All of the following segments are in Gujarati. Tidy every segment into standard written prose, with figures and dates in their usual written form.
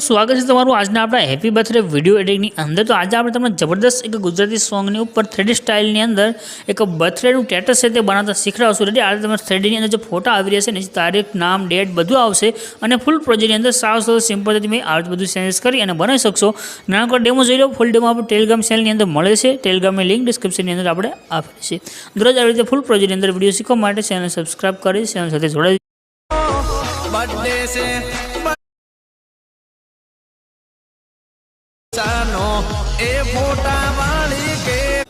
स्वागत है तमारू आज अपना हैप्पी बर्थडे विडियो एडिटिंग अंदर। तो आज आप जबरदस्त एक गुजराती सॉन्ग ऊपर 3D स्टाइल अंदर एक बर्थडे स्टेटस है बनाता शीखवाशो। रेडी आज 3D अंदर जो फोटा आ रहा है नीचे तारीख नाम डेट बधु आवशे और फूल प्रोजेक्ट अंदर साव सरल सिंपल में आज बधु चेंज कर बनाई सकशो। नाना डेमो जो लो फूल डेमो आप टेलिग्राम चैनल अंदर मळे छे। टेलिग्राम में लिंक डिस्क्रिप्शन अंदर आप आपेली छे। दररोज आ रीते फूल प्रोजेक्ट अंदर विडियो शीखवा माटे चैनल सब्सक्राइब करी चैनल साथे जोड़ाई।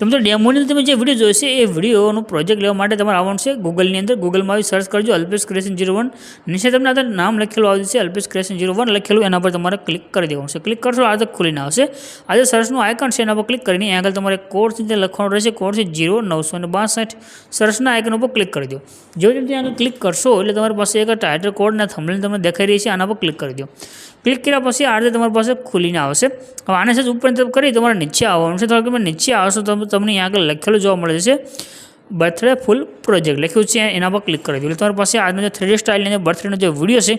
तुम तो डेमो તમે જે વિડિયો જોઈશે એ વિડિયોનો પ્રોજેક્ટ લેવા માટે તમારે આવવાનું છે ગૂગલની અંદર। ગૂગલમાં આવી સર્ચ કરજો અલ્પેશ ક્રિએશન 01। નીચે તમને આ નામ લખેલું આવી જશે અલ્પેશ ક્રિએશન 01 લખેલું, એના પર તમારે ક્લિક કરી દેવાનું છે। ક્લિક કરશો આ તો ખુલીને આવશે। આ જે સર્ચનું આઇકન છે એના પર ક્લિક કરીને આગળ તમારે કોડ છે લખવાનું રહેશે। કોડ છે 0962 સર્ચના આઇકન ઉપર ક્લિક કરી દો। જો તમે ત્યાં આગળ ક્લિક કરશો એટલે તમારી પાસે એક ટાઇટલ કોડ ના થંબનેલ તમને દેખાઈ રહી છે, આના પર ક્લિક કરી દો। क्लिक કર્યા પછી આ રીતે તમારી પાસે ખુલીને આવશે। હવે આને સાથે ઉપર તરફ કરી તમારે નીચે આવવાનું છે। થોડુંક નીચે આવશો તો તમને यहाँ આગળ લખેલું જોવા મળે છે બર્થડે ફૂલ પ્રોજેક્ટ લખ્યું છે, એના પર ક્લિક કરી દો એટલે તમારી પાસે આજનો જે 3D સ્ટાઇલની અંદર બર્થડેનો જે વિડીયો છે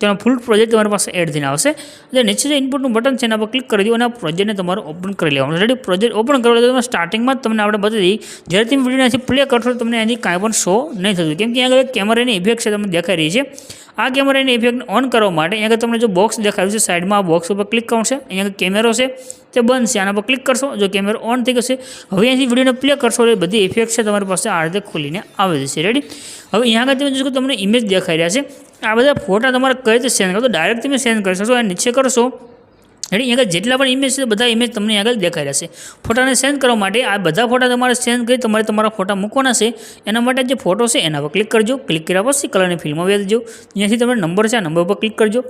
તેનો ફૂલ પ્રોજેક્ટ તમારી પાસે એડ થઈને આવશે। એટલે નીચે જે ઇનપુટનું બટન છે એના પર ક્લિક કરી દો અને આ પ્રોજેક્ટને તમારે ઓપન કરી લેવાનું। રેડી પ્રોજેક્ટ ઓપન કરવા તો સ્ટાર્ટિંગમાં જ તમને આપણે બતાવી દઈએ જ્યારે તમે વિડીયોથી પ્લે કરશો તમને એની કાંઈ પણ શો નહીં થતું, કેમ કે આગળ કેમેરાની ઇફેક્ટ છે તમને દેખાઈ રહી છે। આ કેમેરાની ઇફેક્ટ ઓન કરવા માટે અહીંયા તમને જો બોક્સ દેખાયું છે સાઈડમાં આ બોક્સ ઉપર ક્લિક કરવાનું છે। અહીંયા કેમેરો છે તે બંધ છે, આના પર ક્લિક કરશો જો કેમેરો ઓન થઈ જશે। હવે અહીંથી વિડીયોને પ્લે કરશો એટલે બધી ઇફેક્ટ છે તમારી પાસે આ રીતે ખુલીને આવી જશે। રેડી હવે અહીંયા આગળ તમે જોશો તમને ઇમેજ દેખાઈ રહ્યા છે। આ બધા ફોટા તમારે કઈ રીતે સેન્ડ કરો તો ડાયરેક્ટ તમે સેન્ડ કરી શકશો। નીચે કરશો રેડી અહીંયા જેટલા પણ ઇમેજ છે બધા ઇમેજ તમને આગળ દેખાઈ રહેશે। ફોટાને સેન્ડ કરવા માટે આ બધા ફોટા તમારે સેન્ડ કરી તમારે તમારા ફોટા મૂકવાના છે। એના માટે જે ફોટો છે એના પર ક્લિક કરજો। ક્લિક કર્યા પછી કલરની ફિલ્મમાં વેચજો, અહીંયાથી તમારે નંબર છે આ નંબર પર ક્લિક કરજો।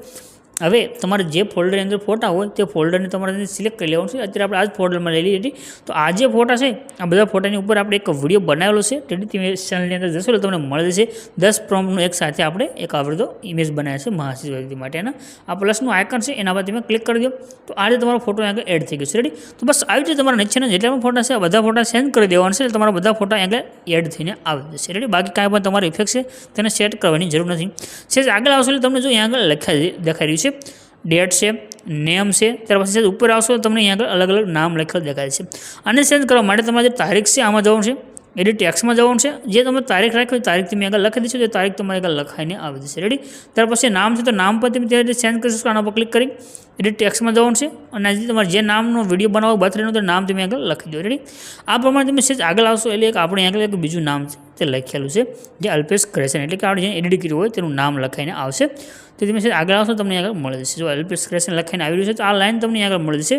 હવે તમારે જે ફોલ્ડરની અંદર ફોટા હોય તે ફોલ્ડરને તમારે સિલેક્ટ કરી લેવાનું છે। અત્યારે આપણે આ જ ફોલ્ડરમાં લઈ લીધી તો આ જે ફોટા છે આ બધા ફોટાની ઉપર આપણે એક વિડીયો બનાવેલો છે। તેથી તમે ચેનલની અંદર જશો એટલે તમને મળે છે 10 પ્રોમ્પ્ટનું એક સાથે આપણે એક આવડતો ઇમેજ બનાવ્યા છે મહાશિવરાત્રી માટેના। આ પ્લસનું આઇકન છે એના પર તમે ક્લિક કરી દો તો આ રીતે તમારો ફોટો આગળ એડ થઈ ગયો છે। રેડી તો બસ આવી રીતે તમારા નીચેના જેટલા પણ ફોટા છે આ બધા ફોટા સેન્ડ કરી દેવાના છે એટલે તમારા બધા ફોટા આગળ એડ થઈને આવી જશે। રેડી બાકી કાંઈ પણ તમારી ઇફેક્ટ છે તેને સેટ કરવાની જરૂર નથી। સેજ આગળ આવશો એટલે તમને જો અહીંયા આગળ દેખાઈ રહ્યું છે डेट से नेम से त्यार पाछी ऊपर आवशो तमने अहीं आगळ अलग अलग नाम लखेल देखाय छे। आने चेन्ज करवा माटे तमारे तारीख से आमां जवानुं छे एडिट टेक्स्ट में जवानुं छे। जे तमे तारीख राखी तारीख तमे आगळ लखी दीशो तो तारीख तमारे आगळ लखाईने आवी जशे। रेडी त्यार पाछी नाम छे तो नाम पर तमे त्यारे चेन्ज करी शको। आना पर क्लिक करी एडिट टेक्स्ट में जवानुं छे अने तमारे जे नामनो विडियो बनावो बर्थडेनो तो नाम तमे आगळ लखी दो। रेडी आ प्रमाणे तमे सेज आगळ आवशो એટલે એક આપણે આગળ એક બીજું નામ છે તે લખેલું છે જે અલ્પેશ ક્રિએશન એટલે કે આપણે જે એડિટ કર્યું હોય તેનું નામ લખાઈને આવશે। तो તમે આગળ આવશો તમને આગળ મળી જશે। જો અલ્પેશ ક્રિએશન લખાઈને આવી રહ્યું છે તો આ લાઈન તમને આગળ મળી જશે।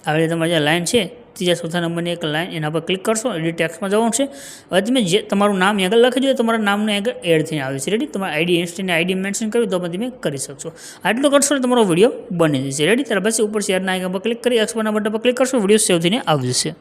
આવી રીતે તમારી જે લાઈન છે ત્રીજા ચોથા નંબરની એક લાઈન એના પર ક્લિક કરશો એડિટ ટેક્સ્ટમાં જવાનું છે। હવે તમે જે તમારું નામ આગળ લખી દો તમારા નામને આગળ એડ થઈને આવે છે। રેડી તમારા આઈડી ઇન્સ્ટાની આઈડી મેન્શન કર્યું તો તમે કરી શકશો। આટલું કરશો એટલે તમારો વિડીયો બની જશે। રેડી ત્યાર પછી ઉપર શેરના આઇકન પર ક્લિક કરી એક્સપોર્ટના બટન પર ક્લિક કરશો વિડીયો સેવ થઈને આવી જશે।